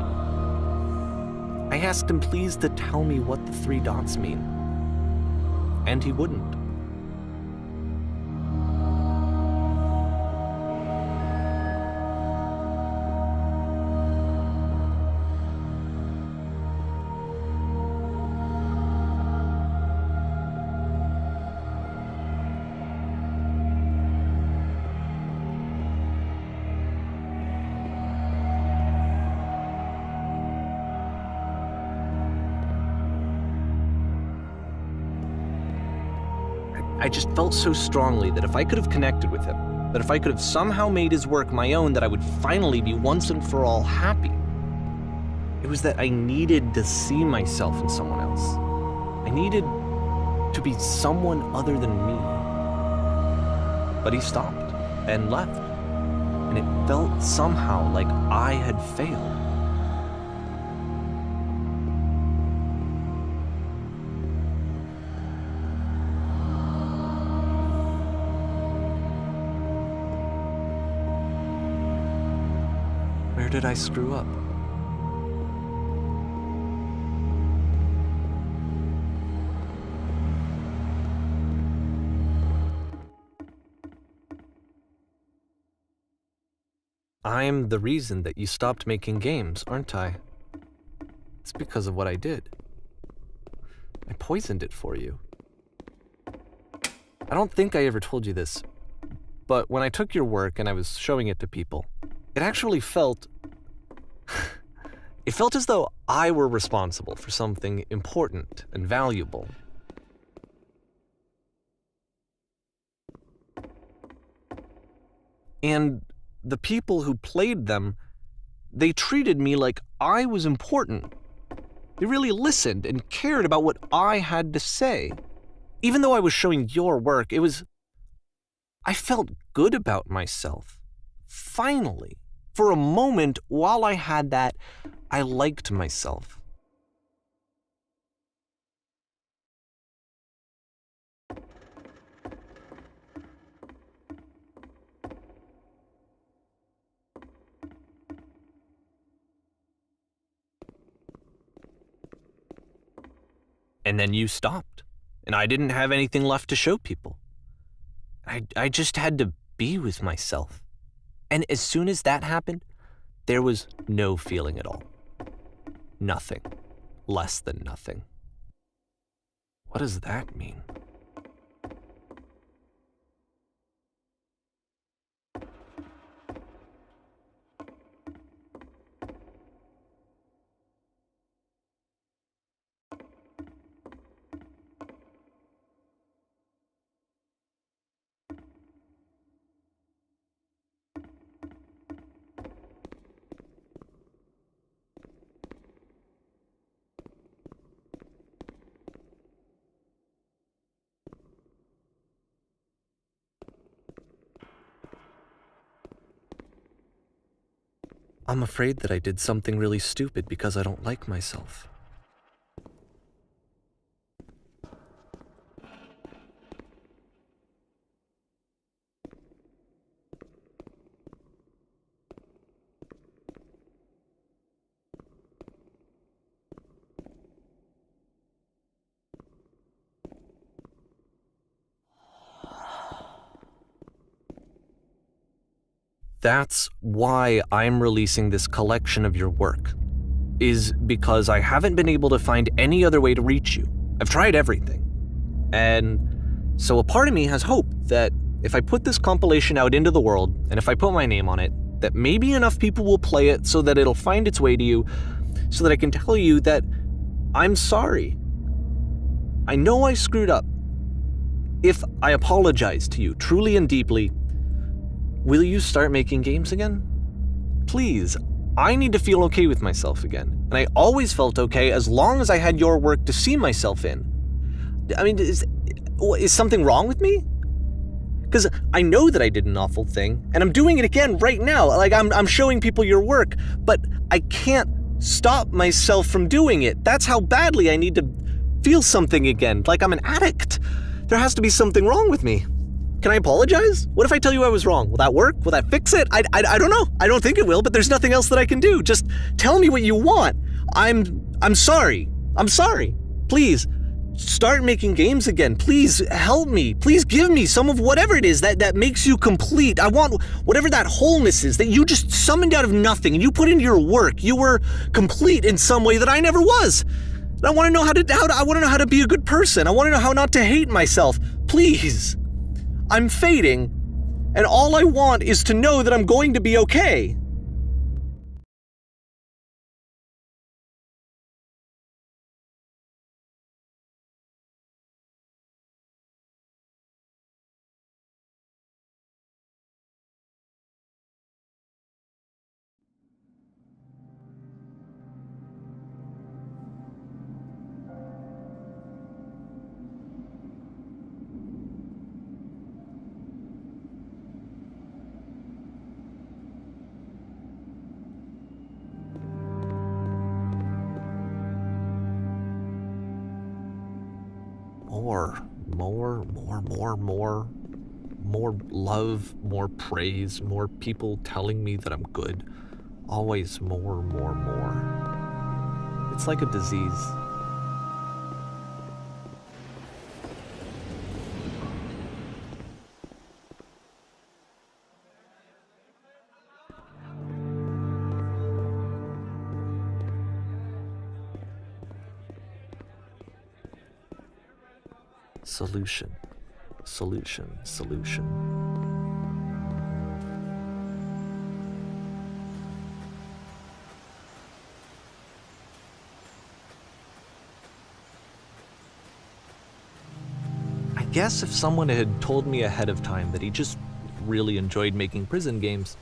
I asked him please to tell me what the 3 dots mean. And he wouldn't. I just felt so strongly that if I could have connected with him, that if I could have somehow made his work my own, that I would finally be once and for all happy. It was that I needed to see myself in someone else. I needed to be someone other than me. But he stopped and left, and it felt somehow like I had failed. Where did I screw up? I'm the reason that you stopped making games, aren't I? It's because of what I did. I poisoned it for you. I don't think I ever told you this, but when I took your work and I was showing it to people, it actually felt... it felt as though I were responsible for something important and valuable. And the people who played them, they treated me like I was important. They really listened and cared about what I had to say. Even though I was showing your work, I felt good about myself. Finally. For a moment, while I had that, I liked myself. And then you stopped, and I didn't have anything left to show people. I just had to be with myself. And as soon as that happened, there was no feeling at all. Nothing. Less than nothing. What does that mean? I'm afraid that I did something really stupid because I don't like myself. That's why I'm releasing this collection of your work, is because I haven't been able to find any other way to reach you. I've tried everything. And so a part of me has hope that if I put this compilation out into the world, and if I put my name on it, that maybe enough people will play it so that it'll find its way to you, so that I can tell you that I'm sorry. I know I screwed up. If I apologize to you truly and deeply, will you start making games again? Please, I need to feel okay with myself again. And I always felt okay as long as I had your work to see myself in. I mean, is something wrong with me? Because I know that I did an awful thing, and I'm doing it again right now. Like, I'm showing people your work, but I can't stop myself from doing it. That's how badly I need to feel something again, like I'm an addict. There has to be something wrong with me. Can I apologize? What if I tell you I was wrong? Will that work? Will that fix it? I don't know. I don't think it will, but there's nothing else that I can do. Just tell me what you want. I'm sorry. I'm sorry. Please, start making games again. Please help me. Please give me some of whatever it is that makes you complete. I want whatever that wholeness is that you just summoned out of nothing and you put into your work. You were complete in some way that I never was. And I want to know how to be a good person. I want to know how not to hate myself. Please. I'm fading, and all I want is to know that I'm going to be okay. More love, more praise, more people telling me that I'm good. Always more. It's like a disease. Solution. I guess if someone had told me ahead of time that he just really enjoyed making prison games,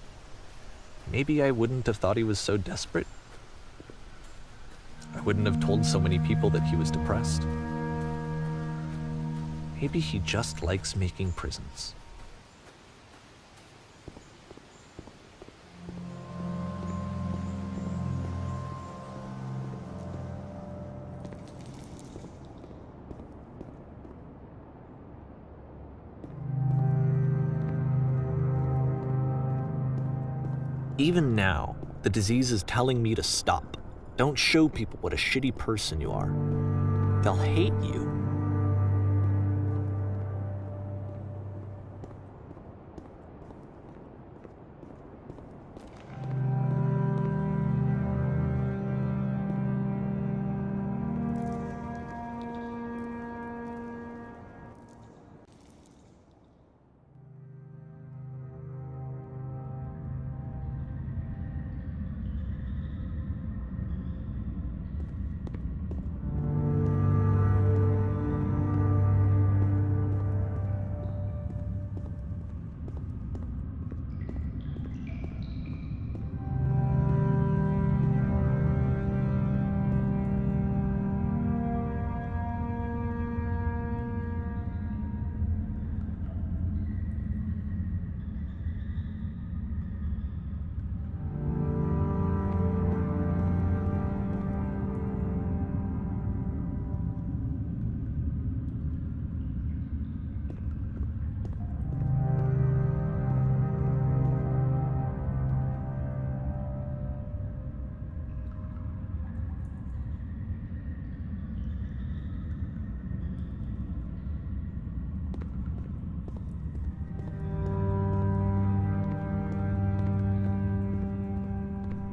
maybe I wouldn't have thought he was so desperate. I wouldn't have told so many people that he was depressed. Maybe he just likes making prisons. Even now, the disease is telling me to stop. Don't show people what a shitty person you are. They'll hate you.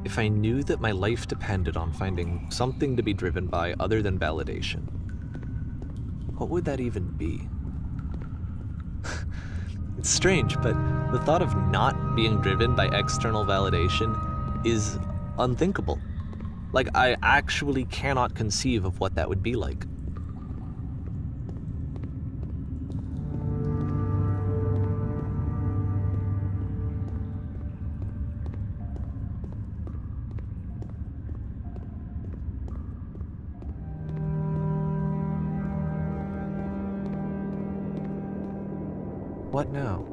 If I knew that my life depended on finding something to be driven by other than validation, what would that even be? It's strange, but the thought of not being driven by external validation is unthinkable. Like, I actually cannot conceive of what that would be like. What now?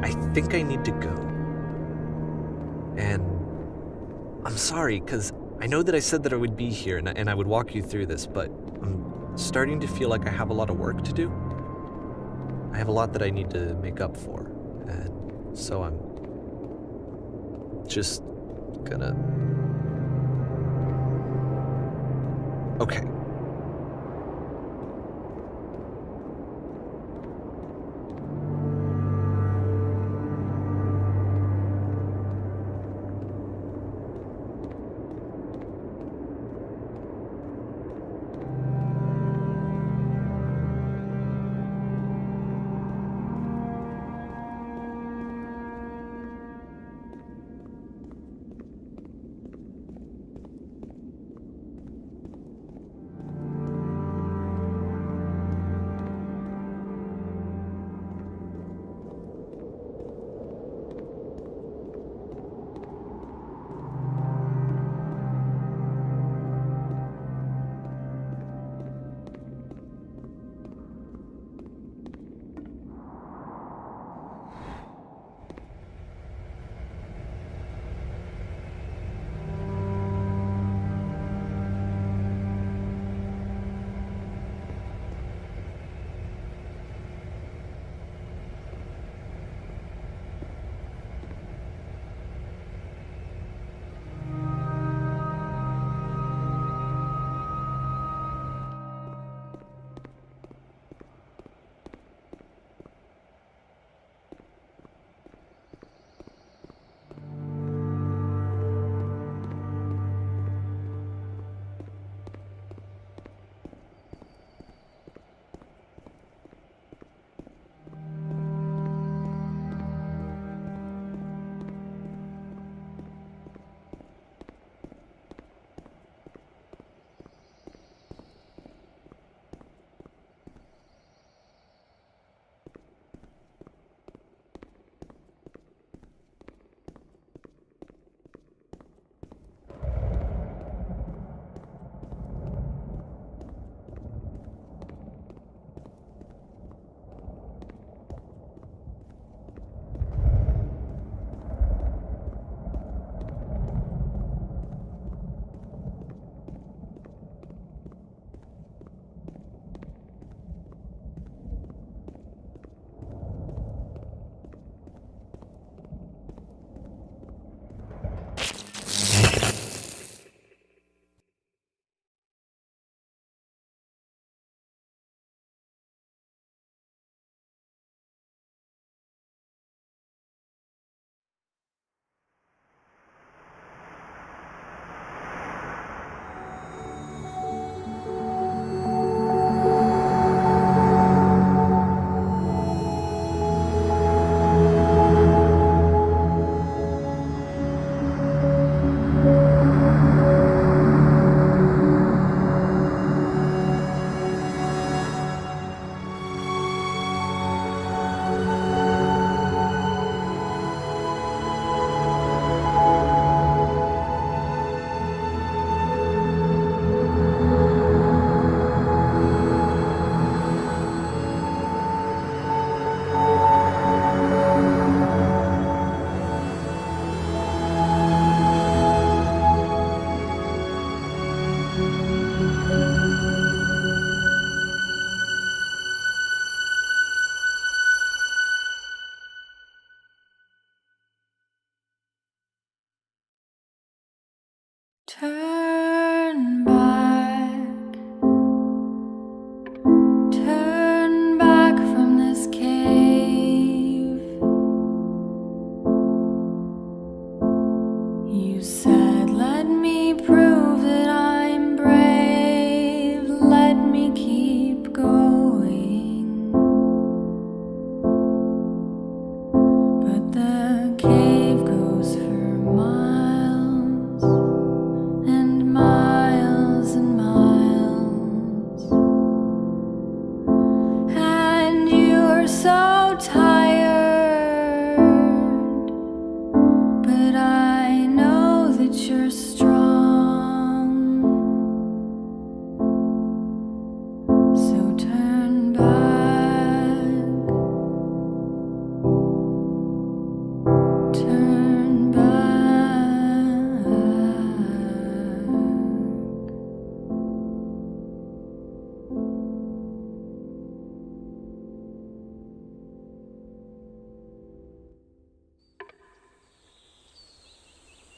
I think I need to go. And I'm sorry, because I know that I said that I would be here and I would walk you through this, but I'm starting to feel like I have a lot of work to do. I have a lot that I need to make up for, and so I'm just gonna... Okay. Turn